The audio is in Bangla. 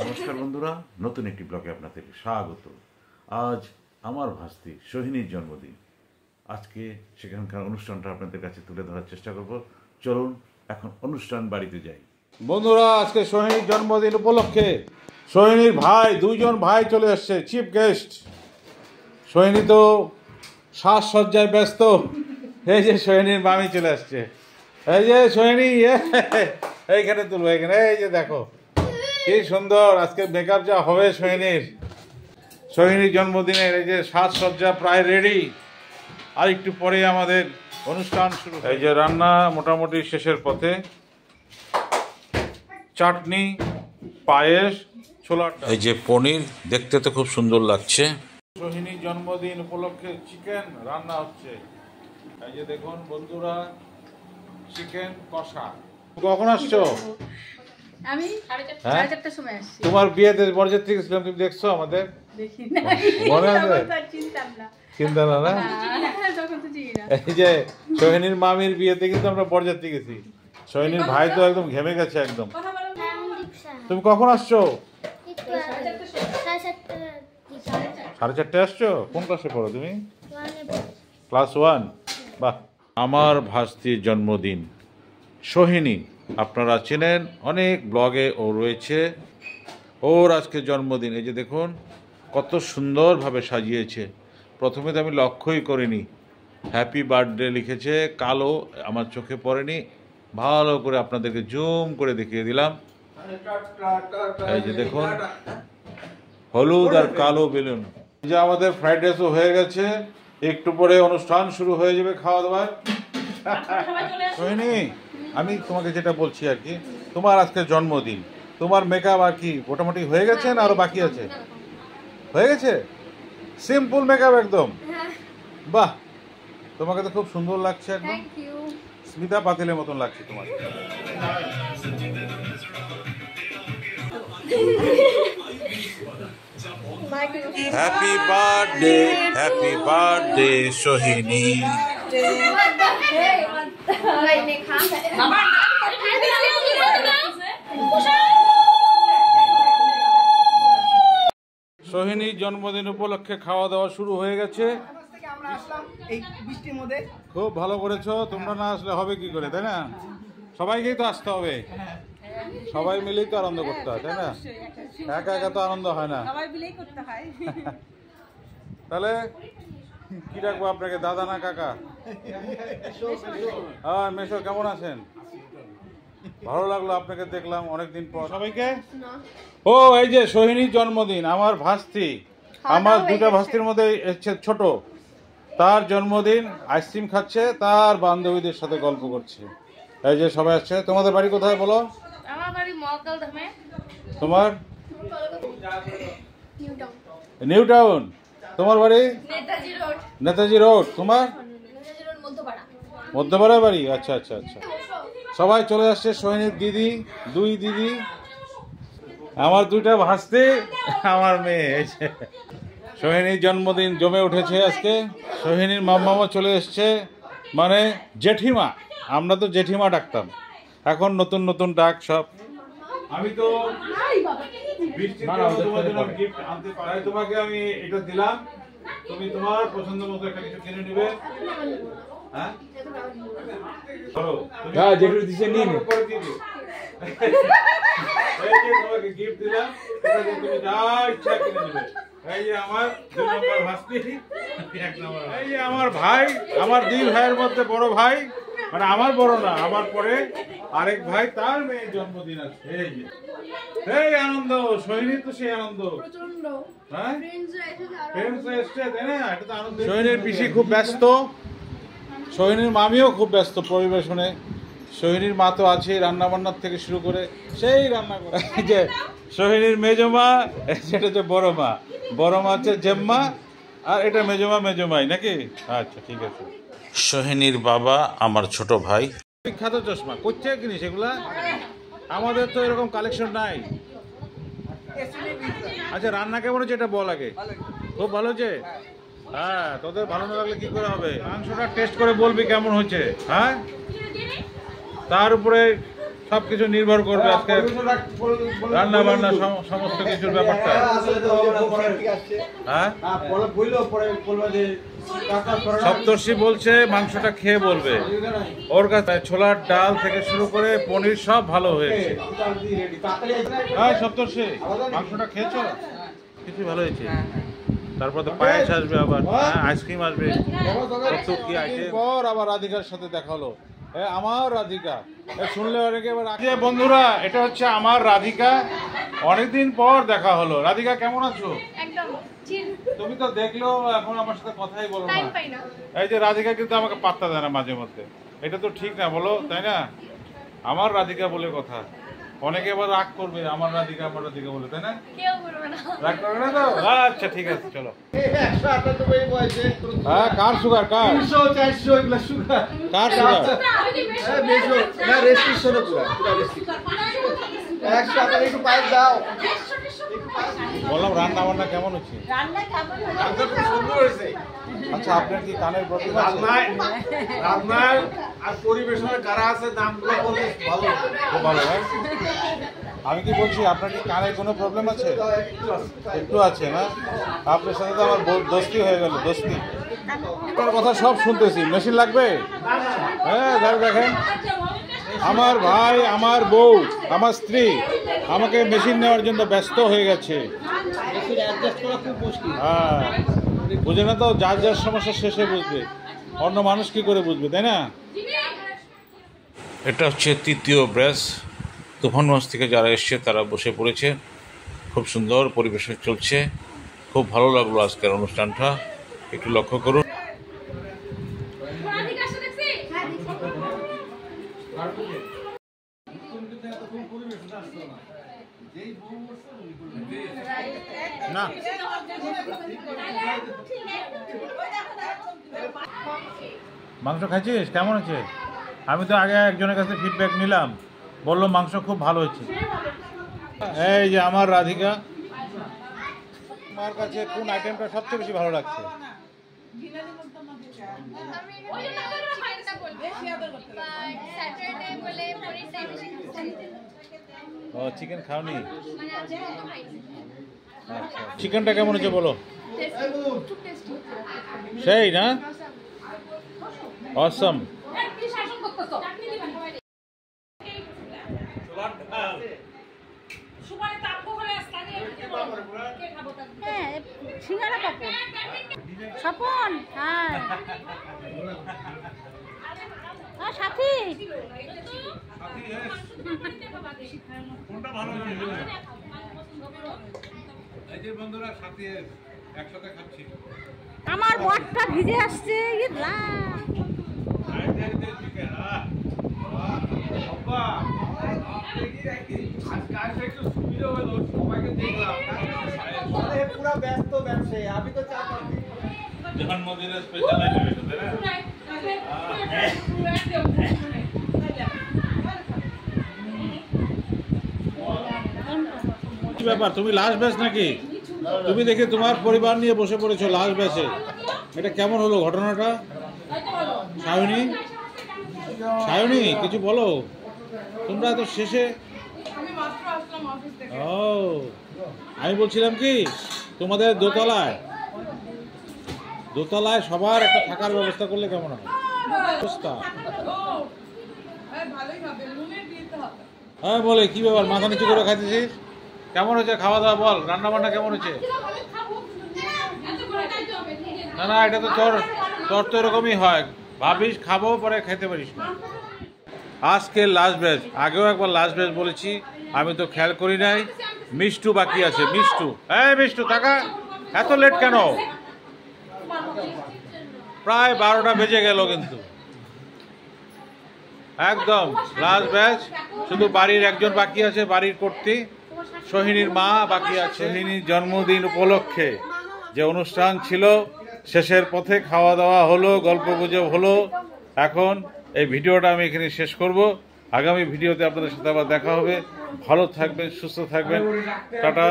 নমস্কার বন্ধুরা, নতুন একটি ব্লগে আপনাদের স্বাগত। আজ আমার ভাস্তি সোহিনীর জন্মদিন। আজকে সেখানকার অনুষ্ঠানটা আপনাদের কাছে তুলে ধরার চেষ্টা করব। চলুন এখন অনুষ্ঠান বাড়িতে যাই। বন্ধুরা, আজকে সোহিনীর জন্মদিন উপলক্ষে সোহিনীর ভাই, দুইজন ভাই চলে আসছে চিফ গেস্ট। সোহিনী তো সাজসজ্জায় ব্যস্ত। এই যে সোহিনীর মামি চলে আসছে। এই যে সোহিনী, এইখানে তুলবো, এখানে। এই যে দেখো কি সুন্দর আজকে মেকআপ যা হবে সোহিনীর জন্মদিনের। এই যে সাজসজ্জা প্রায় রেডি, আর একটু পরে আমাদের অনুষ্ঠান শুরু। এই যে রান্না মোটামুটি শেষের পথে। চাটনি, পায়েস, ছোলার, এই যে পনির, দেখতে তো খুব সুন্দর লাগছে। সোহিনীর জন্মদিন উপলক্ষে চিকেন রান্না হচ্ছে। এই যে দেখুন বন্ধুরা, চিকেন কষা। কখন আসছো? আমি 4:30টার সময় আসছি। তোমার বিয়েতে বরযাত্রী গেছিলাম, তুমি দেখছো আমাদের? দেখি না, মনে আছে? চিন্তা না না। এই যে সোহিনীর মামির বিয়েতে কিন্তু আমরা বরযাত্রী গেছি। সোহিনীর ভাই তো একদম ঘেমে গেছে একদম। তুমি কখন আসছো? 4:30 আসছো? কোন ক্লাসে পড়ো তুমি? ক্লাস 1। বাহ। আমার ভাস্তির জন্মদিন সোহিনী, আপনারা চেনেন, অনেক ব্লগে ও রয়েছে। ওর আজকে জন্মদিন। এই যে দেখুন কত সুন্দরভাবে সাজিয়েছে। প্রথমে তো আমি লক্ষ্যই করিনি, হ্যাপি বার্থডে লিখেছে কালো, আমার চোখে পড়েনি। ভালো করে আপনাদেরকে জুম করে দেখিয়ে দিলাম। এই যে দেখুন হলুদ আর কালো বেলুন। যে আমাদের ফ্রাইড রাইসও হয়ে গেছে, একটু পরে অনুষ্ঠান শুরু হয়ে যাবে, খাওয়া দাওয়ার। সোহিনী, আমি তোমাকে যেটা বলছি আর কি, তোমার আজকে জন্মদিন, তোমার মেকআপ আর কি মোটামুটি হয়ে গেছে না আরো বাকি আছে? হয়ে গেছে, সিম্পল মেকআপ একদম। বাহ, তোমাকে তো খুব সুন্দর লাগছে, একদম স্মিতা পাতিলের মতন লাগছে তোমার। Happy birthday Sohini. সোহিনীর জন্মদিন উপলক্ষে খাওয়া দাওয়া শুরু হয়ে গেছে। খুব ভালো করেছো, তোমরা না আসলে হবে কি করে, তাই না? সবাইকেই তো আসতে হবে, সবাই মিলেই তো আনন্দ করতে হয়, তাই না? একা একা তো আনন্দ হয় না। তাহলে কি রাখবো আপনাকে, দাদা না কাকা? হ্যাঁ মেশো, কেমন আছেন? ভালো লাগলো আপনাকে দেখলাম অনেকদিন পর। সবাইকে ও, এই যে সোহিনীর জন্মদিন, আমার ভাস্তি, আমার দুটা ভাস্তির মধ্যে ছোট, তার জন্মদিন, আইসক্রিম খাচ্ছে, তার বান্ধবীদের সাথে গল্প করছে। এই যে সবাই আসছে। তোমাদের বাড়ি কোথায় বলো? আমার বাড়ি মহাকালধামে। তোমার? New town. তোমার বাড়ি? নেতাজি রোড। তোমার? মধ্যপাড়া বাড়ি। আচ্ছা আচ্ছা আচ্ছা। সবাই চলে আসছে। সোহিনীর দিদি, দুই দিদি, আমার দুইটা ভাস্তি, আমার মেয়ে। সোহিনীর জন্মদিন জমে উঠেছে আজকে। সোহিনীর মাম্মামা চলে এসছে, মানে জেঠিমা। আমরা তো জেঠিমা ডাকতাম, এখন নতুন নতুন ডাক সব। আমি তো তোমাকে আমি এটা দিলাম, তুমি তোমার পছন্দ মতো একটা কিছু কিনে নিবে। হ্যাঁ, যেগুলো দিচ্ছে নিন। এই যে তোমাকে গিফট দিলাম, এটা দিয়ে তুমি যা ইচ্ছা কিনে নেবে। এই যে আমার 2 নম্বর ভাস্তি, 1 নম্বর। এই যে আমার ভাই, আমার 2 ভাইয়ের মধ্যে বড় ভাই, মানে আমার বড় না, আমার পরে আরেক ভাই, তার মেয়ের জন্মদিন আছে। এই যে সেই আনন্দ, সোহিনীর তো সেই আনন্দ। হ্যাঁ, ফ্রেন্ডস এসছে, তাই না? এটা তো আনন্দ। সোহিনীর পিসি খুব ব্যস্ত, সোহিনীর মামিও খুব ব্যস্ত পরিবেশনে। সোহিনীর মা তো আছে, রান্না বান্নার থেকে শুরু করে সেই রান্না করে। যে সোহিনীর মেজমা, সেটা হচ্ছে বড় মা, বড় মা হচ্ছে জেম্মা, আর এটা মেজমা, মেজমাই নাকি? আচ্ছা ঠিক আছে। সোহিনীর বাবা আমার ছোট ভাই। বিখ্যাত চশমা কোথায় কিনিস এগুলা? আমাদের তো এরকম কালেকশন নাই। আচ্ছা, রান্না কেমন হচ্ছে এটা বল আগে। খুব ভালো হচ্ছে। হ্যাঁ, তোদের ভালো না লাগলে কি করে হবে? মাংসটা টেস্ট করে বলবি কেমন হচ্ছে। হ্যাঁ, তার উপরে সবকিছু নির্ভর করবে আজকে রান্না বান্না সমস্ত কিছুর ব্যাপারটা। হ্যাঁ, সপ্তর্ষি বলছে মাংসটা খেয়ে বলবে। ওর কাছে ছোলার ডাল থেকে শুরু করে পনির সব ভালো হয়েছে। হ্যাঁ সপ্তর্ষি, মাংসটা খেয়েছো? কিছু ভালো হয়েছে। তারপর তো পায়েস আসবে, আবার আইসক্রিম আসবে, কত কি আইটেম। পর আবার রাধিকার সাথে দেখা হলো। আমার রাধিকা শুনলে অনেকে এবার বন্ধুরা, এটা হচ্ছে আমার রাধিকা। অনেকদিন পর দেখা হলো। রাধিকা কেমন আছো? একদম চিল। তুমি তো দেখলেও এখন আমার সাথে কথাই বলো না। টাইম পাই না। এই যে রাধিকা কিন্তু আমাকে পাত্তা দেয় না মাঝে মধ্যে। এটা তো ঠিক না, বলো, তাই না? আমার রাধিকা বলে কথা। অনেকে এবার রাগ করবে, আমার রাধিকা বলে, তাই না? কেউ করবে না। রাগ করবে না তো? আচ্ছা ঠিক আছে, চলো। হ্যাঁ, কার সুগার? কার 300-400 এগুলা সুগার। কার সুগার? রেস্ট্রিকশনে পুরা 100 টাকা একটু পাইপ দাও। বললাম রান্না বান্না কেমন হচ্ছে? রান্না কেমন রান্না খুব সুন্দর হয়েছে। আচ্ছা, আপনার কি কানের প্রবলেম আছে? রান্নার আর পরিবেশনের যারা আছে নামগুলো বলে ভালো। খুব ভালো। হয় আমি কি বলছি, আপনার কি কানের কোনো প্রবলেম আছে? একটু আছে না? আপনার সাথে তো আমার দোস্তি হয়ে গেল, দোস্তি। আপনার কথা সব শুনতেছি। মেশিন লাগবে? হ্যাঁ, দেখেন, আমার ভাই, আমার বউ, আমার স্ত্রী আমাকে মেশিন নেওয়ার জন্য ব্যস্ত হয়ে গেছে। হ্যাঁ, বুঝে না তো, যার যার সমস্যা শেষে বুঝবে, অন্য মানুষ কি করে বুঝবে, তাই না? এটা হচ্ছে তৃতীয় ব্রেস। তুফানগঞ্জ থেকে যারা এসছে তারা বসে পড়েছে। খুব সুন্দর পরিবেশন চলছে। খুব ভালো লাগলো আজকের অনুষ্ঠানটা। একটু লক্ষ্য করুন। না, মাংস খাইছিস? কেমন আছে? আমি তো আগে একজনের কাছে ফিডব্যাক নিলাম, বললো মাংস খুব ভালো হয়েছে। এই যে আমার রাধিকা, আমার কাছে কোন আইটেমটা সবচেয়ে বেশি ভালো লাগছে? ও, চিকেন খাওনি? আচ্ছা, চিকেনটা কেমন হচ্ছে বলো? সেই না, অসম। হ্যাঁ, সিঙ্গারা পাপড়। স্বপন, হ্যাঁ। সাথী। কোনটা ভালো হয়েছে? এই যে বন্ধুরা, সাথী একসাথে খাচ্ছি। আমার বটটা ভিজে আসছে। পুরা ব্যস্ত ব্যবসায়ী, আমি তো চা খাচ্ছি। জন্মদিনের স্পেশাল আইটেম এটা, তাই না? কি ব্যাপার, তুমি লাস্ট ব্যাচ নাকি? তুমি দেখে তোমার পরিবার নিয়ে বসে পড়েছো লাস্ট ব্যাচে। এটা কেমন হলো ঘটনাটা? সায়নী, কিছু বলো। তোমরা তো শেষে। ও, আমি বলছিলাম কি, তোমাদের দোতলায় সবার একটা থাকার ব্যবস্থা করলে কেমন হয়? হ্যাঁ, বলে কি ব্যাপার, মাথা নিচু করে খাইতেছিস? কেমন হয়েছে খাওয়া দাওয়া? বল, রান্না বান্না কেমন হয়েছে? না, এটা তো তোর তো এরকমই হয়, ভাবিস খাবো পরে খেতে পারিস না। আজকে লাস্ট ব্যাচ, আগেও একবার লাস্ট ব্যাচ বলেছি, আমি তো খেয়াল করি নাই। মিষ্টু বাকি আছে। মিষ্টু, এই মিষ্টু, টাকা এত লেট কেন? প্রায় 12টা বেজে গেল, কিন্তু একদম লাস্ট ব্যাচ। শুধু বাড়ির একজন বাকি আছে, বাড়ির কর্ত্রী সোহিনীর মা বাকি আছে। সোহিনীর জন্মদিন উপলক্ষে যে অনুষ্ঠান ছিল, শেষের পথে খাওয়া দাওয়া হলো, গল্প গুজব হলো। এখন এই ভিডিওটা আমি এখানে শেষ করব। আগামী ভিডিওতে আপনাদের সাথে আবার দেখা হবে। ভালো থাকবেন, সুস্থ থাকবেন, টাটা।